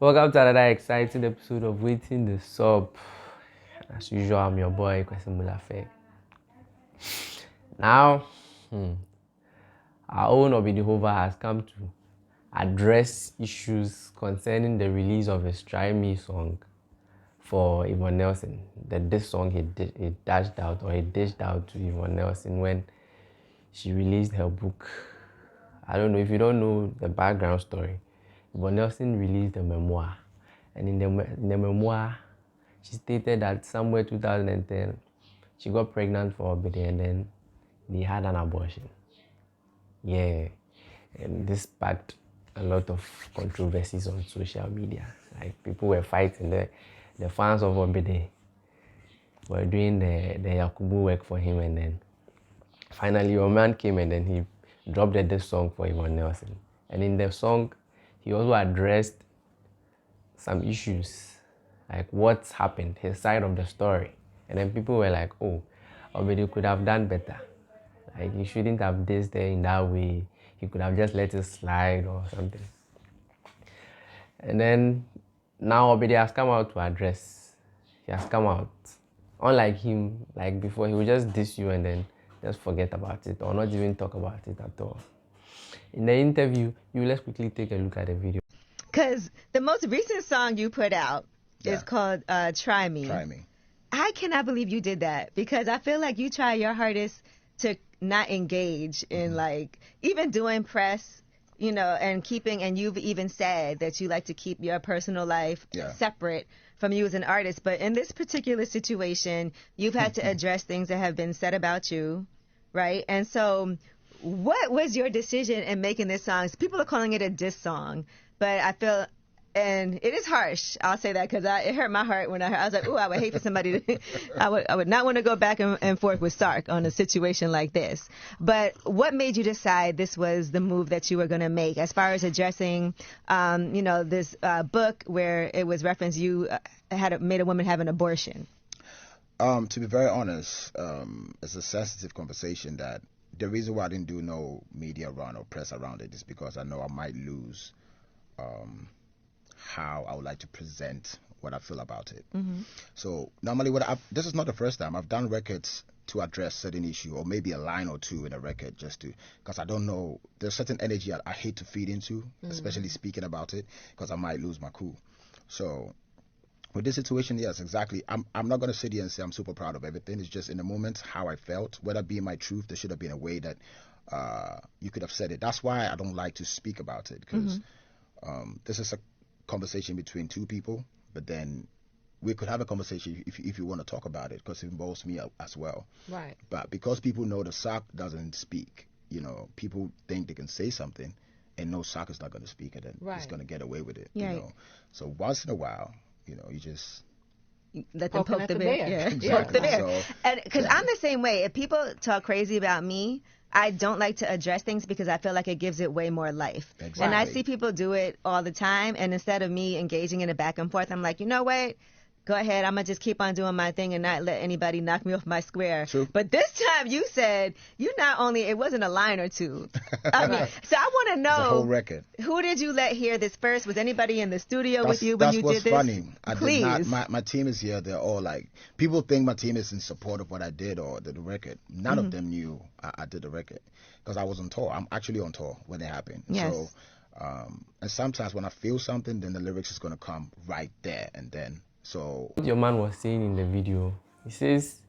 Welcome to another exciting episode of Waiting the Sub. As usual, I'm your boy, Kwesimulafe. Now, our own Obidihova has come to address issues concerning the release of his Try Me song for Yvonne Nelson. This song he dished out to Yvonne Nelson when she released her book. I don't know if you don't know the background story. Yvonne Nelson released a memoir, and in the memoir, she stated that somewhere 2010, she got pregnant for Obidi and then they had an abortion. Yeah, and this sparked a lot of controversies on social media. Like people were fighting, the fans of Obidi were doing the Yakubu work for him, and then finally your man came and then he dropped this song for Yvonne Nelson. And in the song, he also addressed some issues, like what's happened, his side of the story. And then people were like, oh, Obidi could have done better. Like, he shouldn't have this there in that way. He could have just let it slide or something. And then now Obidi has come out to address. He has come out. Unlike him, like before, he would just diss you and then just forget about it or not even talk about it at all. In the interview, let's quickly take a look at the video. Because the most recent song you put out is called Try Me. Try Me. I cannot believe you did that because I feel like you try your hardest to not engage in like even doing press, you know, and you've even said that you like to keep your personal life separate from you as an artist. But in this particular situation, you've had to address things that have been said about you, right? And so what was your decision in making this song? People are calling it a diss song, but I feel, and it is harsh, I'll say that, because it hurt my heart when I was like, ooh, I would hate for somebody to, I would not want to go back and forth with Sark on a situation like this. But what made you decide this was the move that you were going to make as far as addressing, this book where it was referenced you made a woman have an abortion? To be very honest, it's a sensitive conversation that the reason why I didn't do no media around or press around it is because I know I might lose how I would like to present what I feel about it. So normally this is not the first time I've done records to address certain issue or maybe a line or two in a record just to, because I don't know, there's certain energy I hate to feed into, especially speaking about it, because I might lose my cool. So with this situation, yes, exactly. I'm not going to sit here and say I'm super proud of everything. It's just in the moment how I felt, whether it be my truth, there should have been a way that you could have said it. That's why I don't like to speak about it, because this is a conversation between two people, but then we could have a conversation if you want to talk about it, because it involves me as well. Right. But because people know the Sark doesn't speak, you know, people think they can say something and no Sark is not going to speak, and then it's going to get away with it. Yeah. You know, so once in a while, you know, you just let them poke the bear. Yeah, exactly. Poke the bear. So, and because I'm the same way. If people talk crazy about me, I don't like to address things because I feel like it gives it way more life. Exactly. And I see people do it all the time. And instead of me engaging in a back and forth, I'm like, you know what? Go ahead. I'm going to just keep on doing my thing and not let anybody knock me off my square. True. But this time you said it wasn't a line or two. I mean, so I want to know. The whole record. Who did you let hear this first? Was anybody in the studio with you when you did this? That's what's funny. I Please. did not. My team is here. They're all like, people think my team is in support of what I did or the record. None of them knew I did the record because I was on tour. I'm actually on tour when it happened. Yes. So, and sometimes when I feel something, then the lyrics is going to come right there and then. So What your man was saying in the video, he says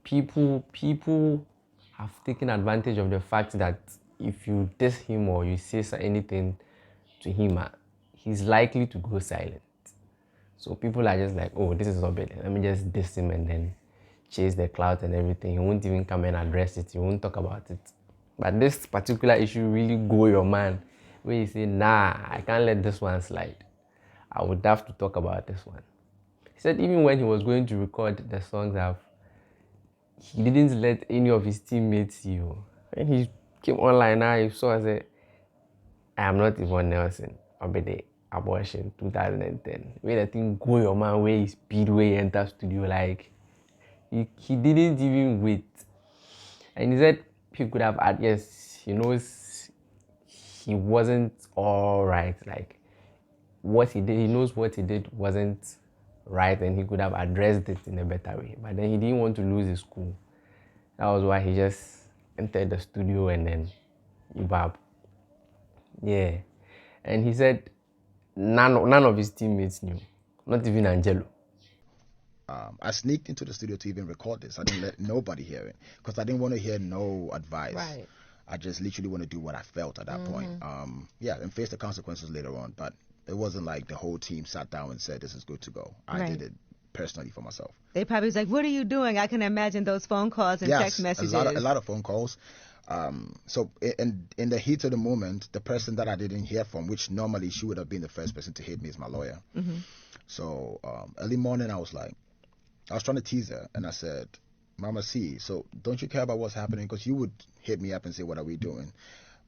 people have taken advantage of the fact that if you diss him or you say anything to him, he's likely to go silent. So people are just like, oh, this is Obidi, let me just diss him and then chase the clout and everything. He won't even come and address it. He won't talk about it. But this particular issue really go your man, where you say, nah, I can't let this one slide. I would have to talk about this one. He said even when he was going to record the songs, he didn't let any of his teammates see. When he came online now, he saw and said, I am not Yvonne Nelson, Obidi, abortion, 2010. Where the thing go your man, where he speedway enter studio, like, he didn't even wait. And he said he could have, yes, he knows he wasn't all right, like, what he did, he knows what he did wasn't right and he could have addressed it in a better way. But then he didn't want to lose his cool. That was why he just entered the studio and then bab. Yeah. And he said none of his teammates knew, not even Angelo. I sneaked into the studio to even record this. I didn't let nobody hear it because I didn't want to hear no advice. Right. I just literally want to do what I felt at that point. And face the consequences later on. But it wasn't like the whole team sat down and said, this is good to go. I did it personally for myself. They probably was like, what are you doing? I can imagine those phone calls and text messages. a lot of phone calls. So in the heat of the moment, the person that I didn't hear from, which normally she would have been the first person to hit me, is my lawyer. So early morning, I was trying to tease her, and I said, Mama C, so don't you care about what's happening? Because you would hit me up and say, what are we doing?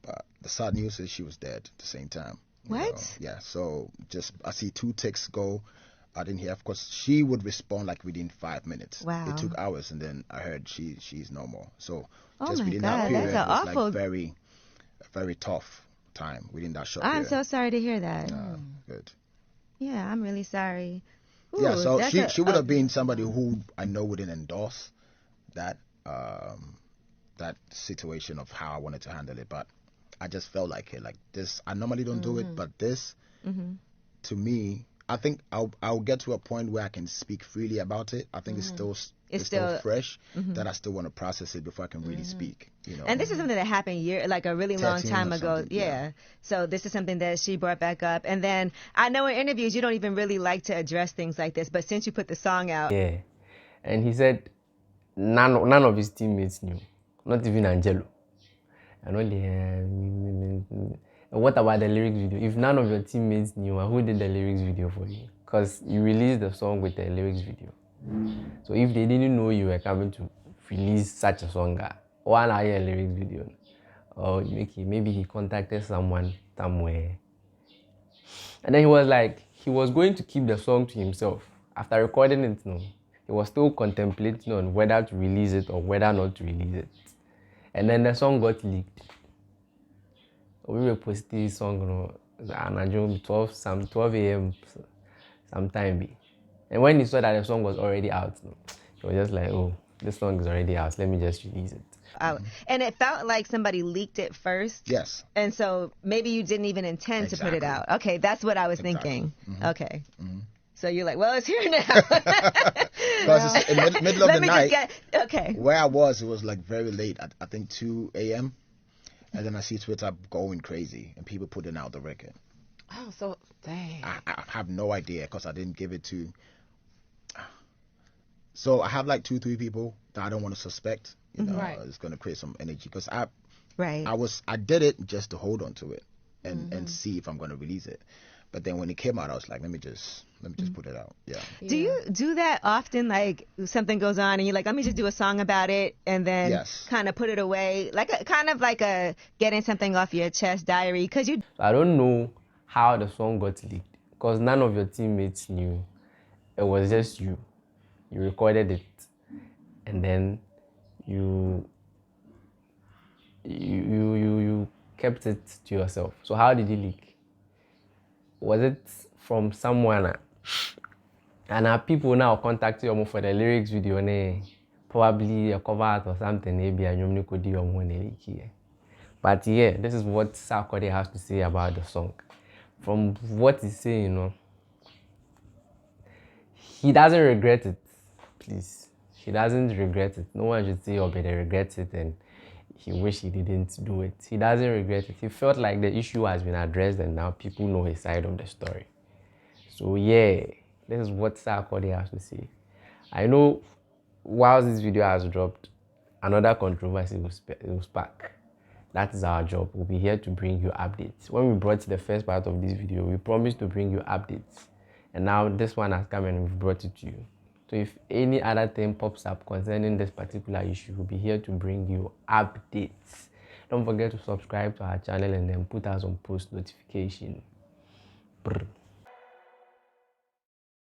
But the sad news is she was dead at the same time. What? Yeah, so just I see 2 texts go. I didn't hear, of course, she would respond like within 5 minutes. Wow. It took hours, and then I heard she's no more. So Oh just my within God, that period, that's an it was awful... like very, very tough time within that short I'm period. so sorry to hear that. Good. Yeah, I'm really sorry. Ooh, Yeah, so that's she would have been somebody who I know wouldn't endorse that that situation of how I wanted to handle it, but I just felt like it, like this. I normally don't do it, but this, to me, I think I'll get to a point where I can speak freely about it. I think it's still fresh, that I still want to process it before I can really speak. You know, and this is something that happened like a really long 13 time or ago. something, Yeah. So this is something that she brought back up. And then I know in interviews you don't even really like to address things like this, but since you put the song out. Yeah. And he said none of his teammates knew, not even Angelo. And what about the lyrics video? If none of your teammates knew, who did the lyrics video for you? Because you released the song with the lyrics video. So if they didn't know you were coming to release such a song, one hour lyrics video, or maybe he contacted someone somewhere. And then he was like, he was going to keep the song to himself. After recording it, he was still contemplating on whether to release it or whether not to release it. And then the song got leaked. We were posting this song, 12 a.m. sometime. And when he saw that the song was already out, he was just like, oh, this song is already out, let me just release it. And it felt like somebody leaked it first. Yes. And so maybe you didn't even intend to put it out. Okay, that's what I was thinking. Okay. So you're like, well, it's here now. Because it's in the middle of the night. Okay. Where I was, it was like very late. I think 2 a.m. And then I see Twitter going crazy and people putting out the record. Oh, so dang. I have no idea because I didn't give it to. So I have like 2-3 people that I don't want to suspect. You know, it's going to create some energy because I did it just to hold on to it and see if I'm going to release it. But then when it came out, I was like, let me just put it out. Yeah. Do you do that often? Like something goes on and you're like, let me just do a song about it and then kind of put it away, like a getting something off your chest diary. Because I don't know how the song got leaked because none of your teammates knew. It was just you. You recorded it, and then you kept it to yourself. So how did it leak? Was it from someone? And are people now contacting you for the lyrics video? Probably a cover art or something. Maybe a new could do. But yeah, this is what Sarkodie has to say about the song. From what he's saying, he doesn't regret it. Please, he doesn't regret it. No one should say, oh, but he regrets it and he wish he didn't do it. He doesn't regret it. He felt like the issue has been addressed and now people know his side of the story. So yeah, this is what Sarkodie has to say. I know while this video has dropped, another controversy will spark. That is our job. We'll be here to bring you updates. When we brought the first part of this video, we promised to bring you updates. And now this one has come and we've brought it to you. So if any other thing pops up concerning this particular issue, we'll be here to bring you updates. Don't forget to subscribe to our channel and then put us on post notification. Brr.